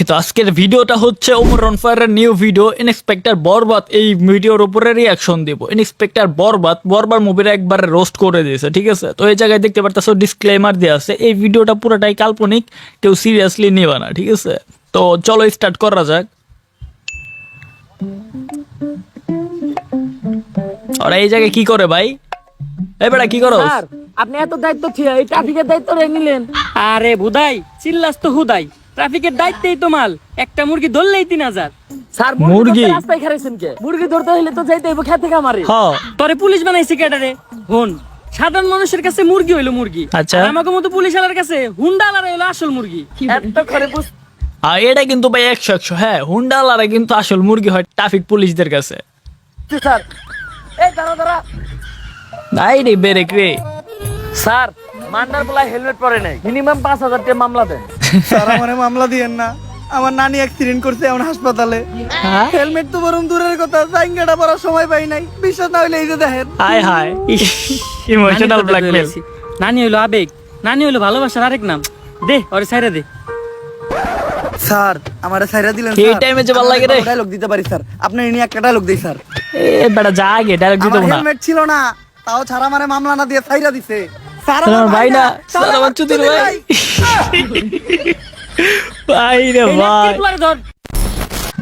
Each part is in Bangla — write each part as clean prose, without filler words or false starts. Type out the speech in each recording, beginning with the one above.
ওকে, তো আজকের ভিডিওটা হচ্ছে ওমর অন ফায়ারের নিউ ভিডিও ইন্সপেক্টর বরবাদ। এই ভিডিওর উপরে রিয়াকশন দিব। ইন্সপেক্টর বরবাদ মুভির একবারে রোস্ট করে দিয়েছে, ঠিক আছে। তো এই জায়গায় দেখতে পারতেছো ডিসক্লেমার দেওয়া আছে, এই ভিডিওটা পুরোটাই কাল্পনিক, কেউ সিরিয়াসলি নেবা না, ঠিক আছে। তো চলো স্টার্ট করা যাক। ওরা এই জায়গায় কি করে ভাই? এই বেটা কি করো? স্যার আপনি এত দায়িত্ব থিয়া এই ট্রাফিকের দায়িত্ব রে নিলেন? আরে বুদাই চিল্লাস তো হুদাই, ট্রাফিকের দায়িত্বেই তো মাল, একটা মুরগি ধরলেই 3000। স্যার মুরগি? মুরগি রাস্তায় খারাইছেন কে? মুরগি ধরতে হইলে তো যাইতে হইব খেতে খামারে। হ্যাঁ, তোরে পুলিশ বানাইছে কেডারে? হুন, সাধারণ মানুষের কাছে মুরগি হইলো মুরগি, আচ্ছা। আর আমাকে মতো পুলিশ আলার কাছে হুন্ডালার হইলো আসল মুরগি। এত করে বুঝ আর এটা কিন্তু ভাই 100 হ্যাঁ, হুন্ডালারা কিন্তু আসল মুরগি হয় ট্রাফিক পুলিশদের কাছে। স্যার এই দাঁড়া নাই রে বেরেক রে। স্যার মান্নার বলা হেলমেট পরে নাই, মিনিমাম 5000 টাকা মামলা দেন। স্যার আমারে মামলা দিয়েন না, আমার নানি অ্যাক্সিডেন্ট করছে এখন হাসপাতালে। হ্যাঁ? হেলমেট তো বরং দূরের কথা, জাইঙ্গাটা পরার সময় পাই নাই। বিশ্বাস না হইলে এই যে দেখেন। হায় হায়, ইমোশনাল ব্ল্যাকমেল। নানি হইলো আবেগ, নানি হইলো ভালোবাসার আরেক নাম। দে ওরে ছাইরা দে। স্যার আমারে ছাইরা দিলেন এই স্যার। টাইমে যে ভালো লাগে রে। ডায়লগ দিতে পারি স্যার, আপনি এনে একটা ডায়লগ দেই স্যার। এ বেটা যা আগে ডাইরেক্ট দিতে আমার না। হেলমেট ছিল না, তাও ছাড়া আমারে মামলা না দিয়ে ছাইরা দিছে। স্যার আমার ভাই না, স্যার স্যার আমার চুদির ভাই। ভাই রে এই ভাই। নাটকের পুলারে ধর।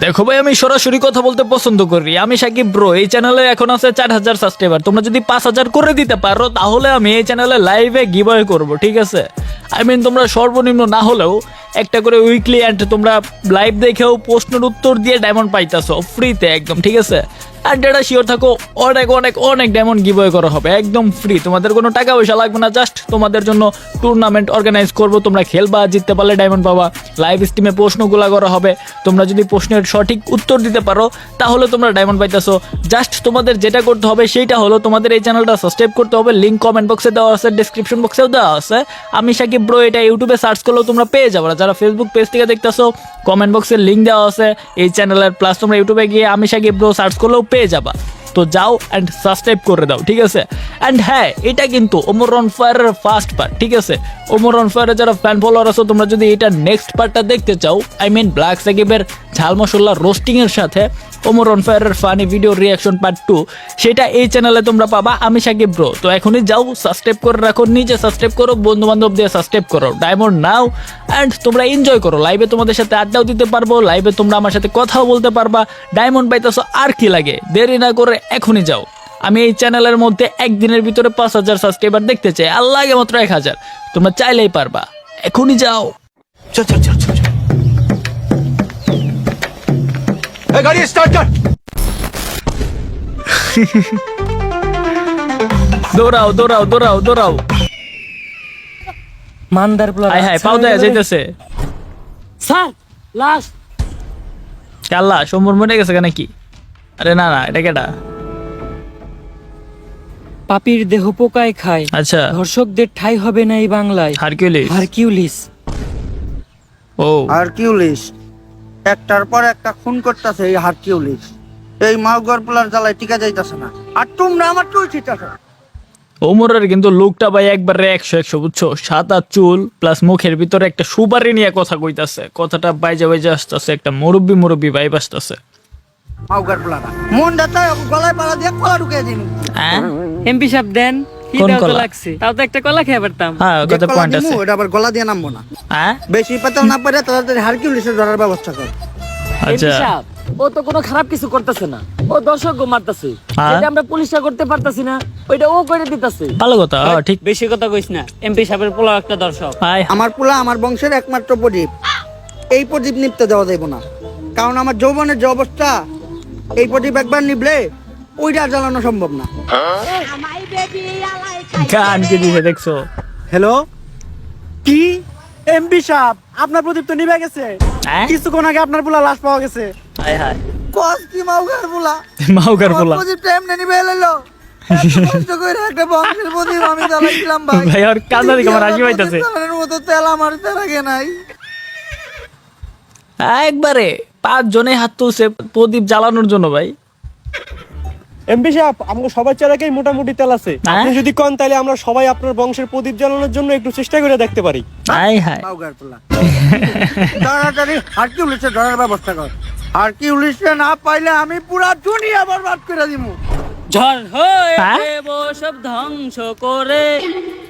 দেখো ভাই, আমি সরাসরি কথা বলতে পছন্দ করি। আমি সাকিব ব্রো, এই চ্যানেলে এখন আছে 4000 সাবস্ক্রাইবার। তোমরা যদি 5000 করে দিতে পারো তাহলে আমি এই চ্যানেলে লাইভে গিভঅ্যাওয়ে করব, ঠিক আছে। আই মিন তোমরা সর্বনিম্ন না হলেও একটা করে উইকলি এন্ড তোমরা লাইভ দেখেও প্রশ্নের উত্তর দিয়ে ডায়মন্ড পাইতাছো ফ্রিতে একদম, ঠিক আছে। আর যেটা শিওর থাকো অনেক অনেক অনেক ডায়মন্ড গিভঅ্যাওয়ে করা হবে একদম ফ্রি। তোমাদের কোনো টাকা পয়সা লাগবে না, জাস্ট তোমাদের জন্য টুর্নামেন্ট অর্গানাইজ করব। তোমরা খেলবা, জিততে পারলে ডায়মন্ড পাবা। লাইভ স্ট্রিমে প্রশ্নগুলা করা হবে, তোমরা যদি প্রশ্নের সঠিক উত্তর দিতে পারো তাহলে তোমরা ডায়মন্ড পাইতেছো। জাস্ট তোমাদের যেটা করতে হবে সেইটা হলো তোমাদের এই চ্যানেলটা সাবস্ক্রাইব করতে হবে। লিঙ্ক কমেন্ট বক্সে দেওয়া আছে, ডেসক্রিপশন বক্সেও দেওয়া আছে। আমি সাকিব ব্রো, এটা ইউটিউবে সার্চ করলেও তোমরা পেয়ে যাবে। যারা ফেসবুক পেজ থেকে দেখতেছো কমেন্ট বক্সে লিঙ্ক দেওয়া আছে এই চ্যানেলের, প্লাস তোমরা ইউটিউবে গিয়ে আমি সাকিব ব্রো সার্চ করলেও পেয়ে যাবা। তো যাও অ্যান্ড সাবস্ক্রাইব করে দাও, ঠিক আছে। অ্যান্ড হ্যাঁ, এটা কিন্তু ওমর অন ফায়ারের ফার্স্ট পার্ট, ঠিক আছে। ওমর অন ফায়ারের যারা ফ্যান ফলোয়ার আছো, তোমরা যদি এটা নেক্সট পার্টটা দেখতে চাও, আই মিন ব্ল্যাক সাকিবের ঝাল মশলা রোস্টিং এর সাথে ওমর অন ফায়ারের ফানি ভিডিও রিয়াকশন পার্ট 2, সেটা এই চ্যানেলে তোমরা পাবা। আমি সাকিব ব্রো। তো এখনই যাও, সাবস্ক্রাইব করে রাখো, নিজে সাবস্ক্রাইব করো, বন্ধু বান্ধব দিয়ে সাবস্ক্রাইব করো, ডায়মন্ড নাও অ্যান্ড তোমরা এনজয় করো। লাইভে তোমাদের সাথে আড্ডাও দিতে পারবো, লাইভে তোমরা আমার সাথে কথাও বলতে পারবা, ডায়মন্ড পাইতেছো। আর কি লাগে? দেরি না করে এখনই যাও। আমি এই চ্যানেলের মধ্যে একদিনের ভিতরে 5000 সাবস্ক্রাইবার দেখতে চাই, আর লাগে মাত্র 1000। তোমরা চাইলেই পারবা, এখনই যাও। चल चल चल चल ए, गाड़ी स्टार्ट कर। দৌড়াও দৌড়াও দৌড়াও দৌড়াও। মান্দার পুলার হায় হায়, পাও দেয়া যাইতেছে। স্যার লাশ। কাল্লা সোমবার মরে গেছে কেন কি? আরে না না, এটা কেটা? পাপির দেহ পোকায় খায়, আচ্ছা, ধর্ষকদের ঠাই হবে না এই বাংলায়। হারকিউলিস। হারকিউলিস। ও হারকিউলিস একটার পর একটা খুন করতেছে। এই হারকিউলিস এই মাউগর পোলার জ্বালায় টিকা যাইতাছে না, আর তোমরা আমার টুই ঠিকাছো। ওমরের কিন্তু লুকটা ভাই একবারে 100 বুঝছো। সাদা চুল প্লাস মুখের ভিতরে একটা সুপারি নিয়ে কথা কইতাছে। কথাটা বাইজে বাইজে আসতেছে, একটা মুরব্বি ভাইব আসতেছে। মাউগর পোলারা মনটা চাই গলায় পাড়া দিয়ে কলা ঢুকিয়ে দিন। হ্যাঁ এমপি সাহেব দেন, কি কোন দাও তো কলা? লাগছে, তাও তো একটা কলা খেয়ে পারতাম। হ্যাঁ, কথা পয়েন্ট আছে। ওটা আবার গলা দিয়ে নামবো না। হ্যাঁ বেশি পাতাল না পারে তাড়াতাড়ি হারকিউলিসের ধরার ব্যবস্থা কর। আচ্ছা, এমপি সাহেব, ও তো কোনো খারাপ কিছু করতেছে না, ও দর্শকও মারতেছে। হ্যাঁ। যেটা আমরা পুলিশরা করতে পারতাছি না ওইটা ও করে দিতেছে। ভালো কথা। হ্যাঁ, ঠিক। বেশি কথা কইস না, এমপি সাহেবের পোলা একটা দর্শক। হাই আমার পোলা আমার বংশের একমাত্র প্রদীপ। এই প্রদীপ নিপতে দেওয়া যাইব না, কারণ আমার যৌবনের যে অবস্থা, এই প্রদীপ একবার নিবলে ওইটা জ্বালানো সম্ভব না। গান কি দিছে দেখছো? হ্যালো, কি এমপি সাহেব, আপনার প্রদীপ তো নিভে গেছে। হ্যাঁ? কিছুক্ষণ আগে আপনার পোলা লাশ পাওয়া গেছে। হাই হাই, কস কি মাউগার পোলা, মাউকার পোলা। প্রদীপটা এমনি নিভে এলো। কষ্ট করে একটা বংশের প্রদীপ আমি জ্বালাইছিলাম ভাই। ভাই আর কান্দারি কেমন হাসি পাইতাছে। প্রদীপের মতো তেল আমার তেরাগে নাই। একবারে 5 জনে হাত তুলছে প্রদীপ জ্বালানোর জন্য ভাই। এমপি সাহেব আমাকে সবার চালাকেই মোটামুটি তেল আছে হ্যাঁ? আপনি যদি কন তাহলে আমরা সবাই আপনার বংশের প্রদীপ জ্বালানোর জন্য একটু চেষ্টা করে দেখতে পারি। হাই হাই বাউগার পোলা তাড়াতাড়ি হারকিউলিসে ধরার ব্যবস্থা কর। হারকিউলিসে না পাইলে আমি পুরা দুনিয়া বরবাদ করে দিমু। ঝড় হয়ে হ্যাঁ? দেব সব ধ্বংস করে,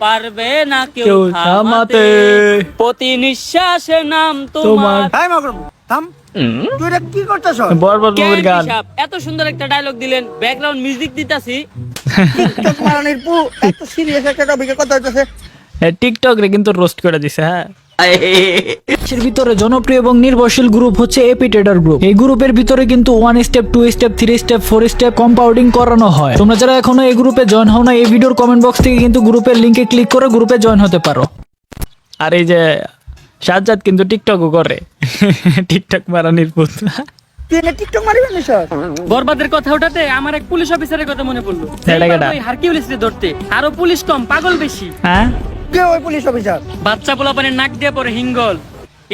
পারবে না কেউ কেউ থামাতে, থামাতে। প্রতি নিঃশ্বাসে নাম তোমার। তোমার। হাই মাগরম থাম, তুই এটা কি করতেছ? বরবাদ মুভির গান। এত সুন্দর একটা ডায়লগ দিলেন, ব্যাকগ্রাউন্ড মিউজিক দিতাছি। টিকটক মারানির পু এত সিরিয়াস একটা টপিকে কথা হইতাছে। টিকটক রে কিন্তু রোস্ট করে দিছে। হ্যাঁ, এর ভিতরে জনপ্রিয় এবং নির্ভরশীল গ্রুপ হচ্ছে এপি ট্রেডার গ্রুপ। এই গ্রুপের ভিতরে কিন্তু 1 step 2 step 3 step 4 step compounding করানো হয়। তোমরা যারা এখনো এই গ্রুপে জয়েন হও না, এই ভিডিওর কমেন্ট বক্স থেকে কিন্তু গ্রুপের লিংকে ক্লিক করে গ্রুপে জয়েন হতে পারো। আর এই যে সাজ্জাদ কিন্তু টিকটকও করে। টিকটক মারানির পুত। তুই এটা টিকটক মারিবি না স্যার? বরবাদের কথা ওঠাতে আমার এক পুলিশ অফিসারের কথা মনে পড়লো। কেডা কেডা? ওই হারকিউলিসকে ধরতে আরো পুলিশ কম, পাগল বেশি। হ্যাঁ, কে ওই পুলিশ অফিসার? বাচ্চা পোলাপানের নাক দিয়ে পরে হিঙ্গল,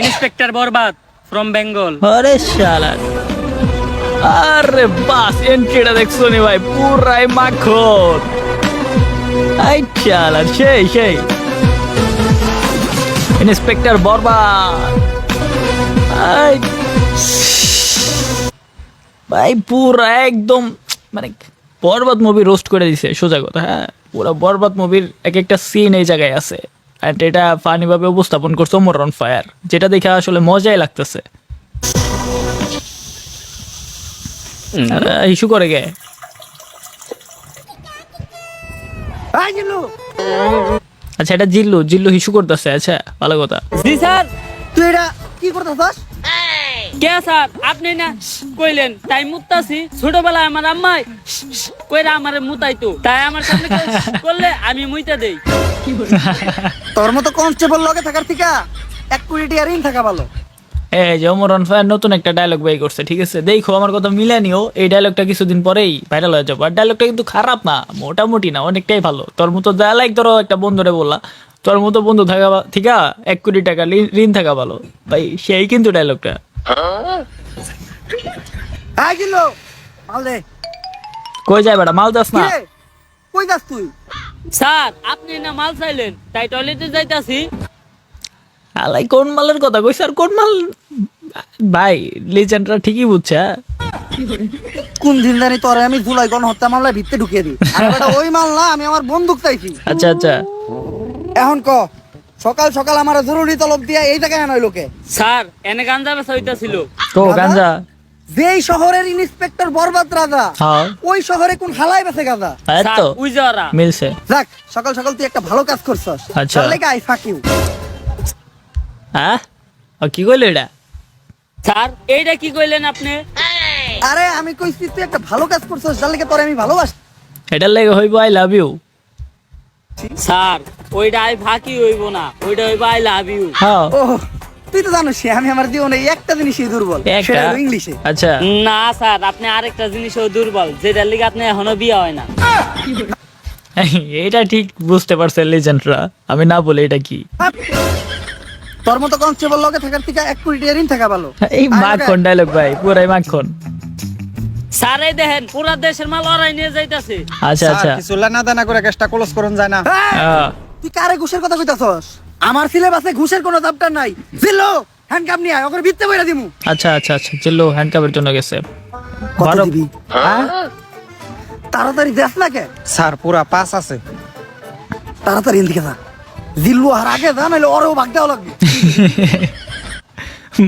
ইন্সপেক্টর বরবাদ ফ্রম বেঙ্গল। আরে শালা, আরে বাস এন্ট্রিটা দেখছো নি ভাই, পুরাই মাখন। আই শালা, সেই ইন্সপেক্টর বরবাদ। আই ভাই পুরা একদম মানে বরবাদ মুভি রোস্ট করে দিছে, সোজা কথা। হ্যাঁ, পুরো বরবাদ মুভির এক একটা সিন এই জায়গায় আছে। এন্ড এটা ফানি ভাবে উপস্থাপন করছে ওমর অন ফায়ার, যেটা দেখে আসলে মজাই লাগতেছে। ইস্যু করে গে। হাই জিল্লু, আচ্ছা, এটা জিল্লু ইস্যু করতেছে। আচ্ছা, ভালো কথা। জি স্যার। তুই এটা কি করতেছস? কে স্যার? আপনি না কইলেন তাই মুতাছি। ছোটবেলায় আমার আম্মাই কইরা আমারে মুতাইতো, তাই আমার সামনে কেউ করলে আমি মুইতা দেই। তোর মতো কনস্টেবল লগে থাকার থেকে 1 কোটি টাকা ঋণ থাকা ভালো। এই যে ওমর অন ফায়ার নতুন একটা ডায়লগ বাই করছে, ঠিক আছে? দেখো, আমার কথা মিলে নিও। এই ডায়লগটা কিছুদিন পরেই ভাইরাল হয়ে যাবে। আর ডায়লগটা কিন্তু খারাপ না, মোটামুটি না, অনেকটাই ভালো। তোর মতো যা লাইক, ধরো একটা বন্ধুরে বললা, তোর মতো বন্ধু থাকা ঠিক 1 কোটি টাকা ঋণ থাকা ভালো ভাই, সেই কিন্তু ডায়লগটা। হাই জিল্লু, মাল দে। কই যায় বেটা, মাল দাস কি না? রে? কই যাস তুই? স্যার, আপনি না মাল চাইলেন, তাই টয়লেটে যাইতাছি। আলাই কোন মালের কথা কইছ? আর কোন মাল? ভাই লিজেন্ডরা ঠিকই বুঝছে। হ্যাঁ? কোন দিন জানি তোরে আমি জুলাই গণহত্যা মামলায় ভিতরে ঢুকিয়ে দিই। আর বেটা ওই মাল না, আমি আমার বন্দুক চাইছি। আচ্ছা আচ্ছা, এখন ক, সকাল সকাল আমার জরুরি তলব দিয়া এই জায়গায় আনাই লোকে। স্যার, এনে গাঞ্জা বেচা হইতাছিল। তো গাঞ্জা? যেই শহরের ইন্সপেক্টর বরবাদ রাজা, হ্যাঁ, ওই শহরে কোন হালাই বেছে গাজা? এই স্যার, তো ওই যারা। মিলছে। যাক, সকাল সকাল তুই একটা ভালো কাজ করছস। আচ্ছা। তার লেগে আই ফাক ইউ। হ্যাঁ, কি কইলো এটা? স্যার, এইটা কি কইলেন আপনি? আরে আমি কইছি তুই একটা ভালো কাজ করছস, যার লেগে তোরে আমি ভালোবাসি। এটার লেগে হইব আই লাভ ইউ। স্যার, ওইটা আই ফাঁকি হইব না, ওইটা হইব আই লাভ ইউ। হ্যাঁ, ও, তুই তো জানিস আমি আমার জীবনে এই একটা জিনিসই দুর্বল, একটা? সেটা হলো ইংলিশে। আচ্ছা, না স্যার, আপনি আরেকটা জিনিসও দুর্বল, যেটার লিগে আপনি এখনো বিয়ে হয় না। এটা ঠিক বুঝতে পারছে লিজেন্ডরা, আমি না বলে এটা কি। তোর মতো কনস্টেবল লগে থাকার থেকে 1 কোটি টাকা ঋণ থাকা ভালো। এই মাখন ডায়লগ ভাই, পুরাই মাখন। স্যার, এই দেখেন পুরা দেশের মাল ওরাই নিয়ে যাইতাছে। আচ্ছা আচ্ছা, কিছু লেনা দেনা করে কেসটা ক্লোজ করুন যায় না। হ্যাঁ, তুই কারে ঘুষের কথা কইতাছস? আমার সিলেবাসে ঘুষের কোনো চাপটার নাই। জিল্লু, হ্যান্ডকাপ নিয়ে আয়, ওকে ভিত্তে বইরা দিমু। আচ্ছা আচ্ছা আচ্ছা, চলো হ্যান্ডকাপের জন্য গেছে। কত বারো- দিবি? তাড়াতাড়ি দেখ না কে? স্যার পুরা 5 আছে। তাড়াতাড়ি এদিকে যা। জিল্লু আর আগে যা, নাহলে ওরেও ভাগ দেওয়া লাগবে।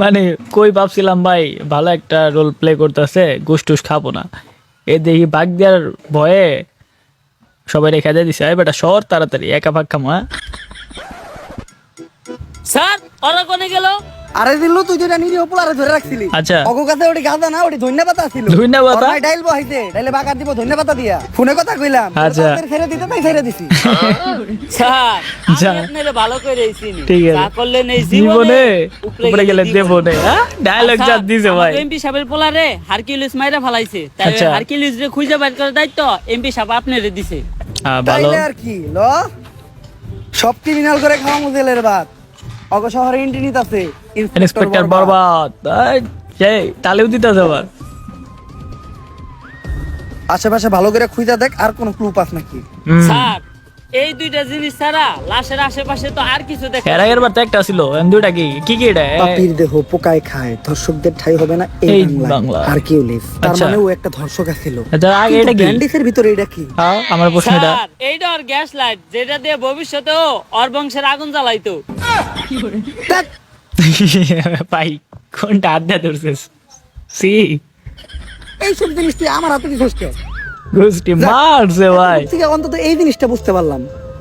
মানে কই ভাবছিলাম ভাই ভালো একটা রোল প্লে করতেছে, ঘুষ টুস খাবো না, এ দেখি বাগ দেওয়ার ভয়ে সবাই রেখে দিয়ে দিছে। বেটা শহর তাড়াতাড়ি, একা ভাগ খামো। হ্যাঁ, স্যার, ওরা কোনে গেল? আরে জিল্লু, তুই যেটা নিরীহ পোলারে ধরে রাখছিলি, আচ্ছা। অগো কাছে ওটি গাদা না, ওটি ধন্যবাদ ছিল। ধন্যবাদ? ওর ভাই ডাইল বহাইছে, ডাইলে বাগার দিব ধন্যবাদ দিয়া। ফোনে কথা কইলাম, আচ্ছা। তাড়াতাড়ি ছেড়ে দিতে তাই ছেড়ে দিছি। স্যার, যা। আমি আপনারে ভালো করে চিনি। ঠিক আছে। যা করলেন এই জীবনে জীবনে, উপরে গেলে দেবনে। হ্যাঁ, ডায়লগ যা দিছে ভাই। এমপি সাহেবের পোলারে হারকিউলিস মাইরা ফালাইছে, তাই আচ্ছা। হারকিউলিস রে খুঁজে বের করার দায়িত্ব এমপি সাহেব আপনারে দিছে। হ্যাঁ, ভালো। তাইলে আর কি ল, সব ক্রিমিনাল করে খাওয়া মুজেলের বাদ। অগো শহরে এন্ট্রি নিতাছে ইন্সপেক্টর বরবাদ। এই, সেই তালেও দিতে আবার। আশেপাশে ভালো করে খুঁজা দেখ আর কোনো ক্লু পাস নাকি। স্যার এই দুইটা জিনিস ছাড়া লাশের আশেপাশে তো আর কিছু দেখা এর আগের বার তো একটা ছিল দুইটা কি কি কি এটা পাপির দেহ পোকায় খায়, ধর্ষকদের ঠাই হবে না এই এই বাংলা। বাংলা। হারকিউলিস, তার আচ্ছা। মানে ও একটা ধর্ষক ছিল। আচ্ছা, আগে এটা কি? ব্যান্ডিসের ভিতরে এটা কি? হ্যাঁ, আমার প্রশ্ন এটা। স্যার এইটা ওর গ্যাস লাইট, যেটা দিয়ে ভবিষ্যতেও ওর বংশের আগুন জ্বালাইতো। ধ্যাৎ, ভাই কোনটা আড্ডা ধরছিস? সি এইসব জিনিস তুই আমার হাতে দিছিস কে? গোষ্ঠী মারছে ভাই। থেকে অন্তত এই জিনিসটা বুঝতে পারলাম,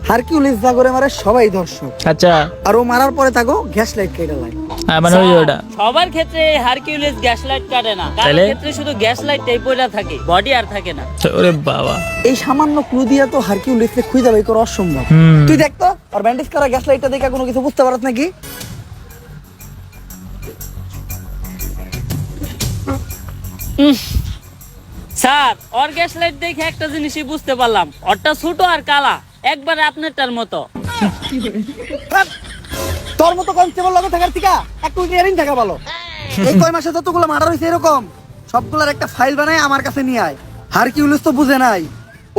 হারকিউলিস যা করে মারে সবাই ধর্ষক, আচ্ছা, আর ও মারার পরে তাকে গ্যাস লাইট কেটে লাগে। হ্যাঁ, মানে ওই স্যার, ওটা। সবার ক্ষেত্রে হারকিউলিস গ্যাস লাইট কাটে না, কারোর তাহলে? ক্ষেত্রে শুধু গ্যাস লাইটটাই পড়া থাকে, বডি আর থাকে না। ওরে বাবা। এই সামান্য ক্লু দিয়া তো হারকিউলিসকে খুঁজে বের করা অসম্ভব। হুম। তুই দেখ তো আর ব্যান্ডেজ করা গ্যাস লাইটটা দেখে কোনো কিছু বুঝতে পারছ নাকি? স্যার ওর গ্যাস লাইট দেখে একটা জিনিসই বুঝতে পারলাম, ওরটা ছোট আর কালা, একবারে আপনারটার মতো। ধ্যাৎ, তোর মতো কনস্টেবল লগে থাকার থেকে একটু ইয়ারিং থাকা ভালো। এই কয় মাসে যতগুলো মার্ডার হয়েছে এরকম সবগুলোর একটা ফাইল বানায় আমার কাছে নিয়ে আয়। হারকিউলিস তো বুঝে নাই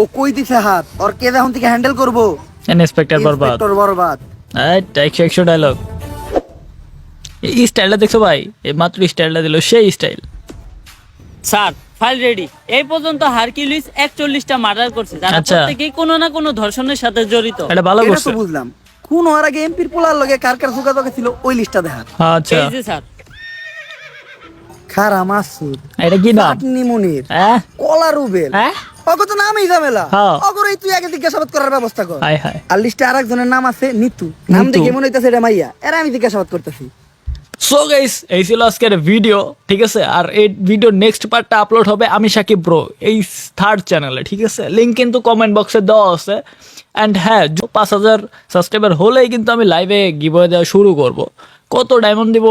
ও কই দিছে হাত, ওর কে এখন থেকে হ্যান্ডেল করবো। ইন্সপেক্টর বরবাদ। ইন্সপেক্টর বরবাদ। এই 100 ডায়লগ। এই স্টাইলটা দেখছো ভাই? এই মাত্র স্টাইলটা দিল, সেই স্টাইল। Sir file ready. এই পর্যন্ত হারকিউলিস 41টা মার্ডার করছে, যারা আচ্ছা। প্রত্যেকেই কোনো না কোনো ধর্ষণের সাথে জড়িত। এটা ভালো এটা করছে। তো বুঝলাম, কোন হওয়ার আগে এমপির পোলার লগে কার কার যোগাযোগ ছিল ওই লিস্টটা দেখা। আচ্ছা, এই যে স্যার, খারা মাসুদ, এটা কি নাম? চাটনি মুনির, হ্যাঁ কলা রুবেল, হ্যাঁ, অগো তো নামই ঝামেলা। হ্যাঁ। অগরে তুই আগে জিজ্ঞাসাবাদ করার ব্যবস্থা কর। হায় হায়। আর লিস্টে আরেকজনের নাম আছে নিতু, নাম নিতু। দেখে মনে হইতাছে এটা মাইয়া, এরা আমি জিজ্ঞাসাবাদ করতেছি। সো গাইস, এই ছিল আজকের ভিডিও, ঠিক আছে? আর এই ভিডিও নেক্সট পার্টটা আপলোড হবে আমি সাকিব ব্রো এই 3rd চ্যানেলে, ঠিক আছে? লিংক কিন্তু কমেন্ট বক্সে দেওয়া আছে। অ্যান্ড হ্যাঁ, 5000 সাবস্ক্রাইবার হলেই কিন্তু আমি লাইভে গিভওয়ে দেওয়া শুরু করব। কত ডায়মন্ড দিব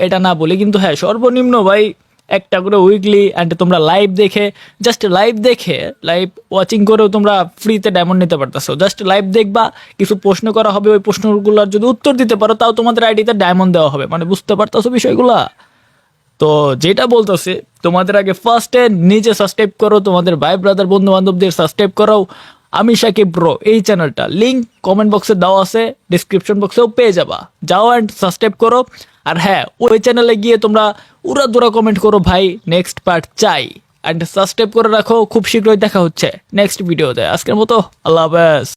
এটা না বলি, কিন্তু হ্যাঁ সর্বনিম্ন ভাই একটা করে উইকলি। অ্যান্ড তোমরা লাইভ দেখে, জাস্ট লাইভ দেখে, লাইভ ওয়াচিং করেও তোমরা ফ্রিতে ডায়মন্ড নিতে পারতেছো। জাস্ট লাইভ দেখবা, কিছু প্রশ্ন করা হবে, ওই প্রশ্নগুলোর যদি উত্তর দিতে পারো তাও তোমাদের আইডিতে ডায়মন্ড দেওয়া হবে। মানে বুঝতে পারতেছো বিষয়গুলা? তো যেটা বলতেছি, তোমাদের আগে ফার্স্টে নিজে সাবস্ক্রাইব করো, তোমাদের ভাই ব্রাদার বন্ধু বান্ধবদের সাবস্ক্রাইব করাও আমি সাকিব ব্রো এই চ্যানেলটা। লিংক কমেন্ট বক্সে দেওয়া আছে, ডিসক্রিপশন বক্সেও পেয়ে যাবা। যাও অ্যান্ড সাবস্ক্রাইব করো। আর হ্যাঁ, ওই চ্যানেলে গিয়ে তোমরা উড়াদুরা কমেন্ট করো ভাই নেক্সট পার্ট চাই। অ্যান্ড সাবস্ক্রাইব করে রাখো, খুব শীঘ্রই দেখা হচ্ছে নেক্সট ভিডিওতে। আজকের মতো আল্লাহ হাফেজ।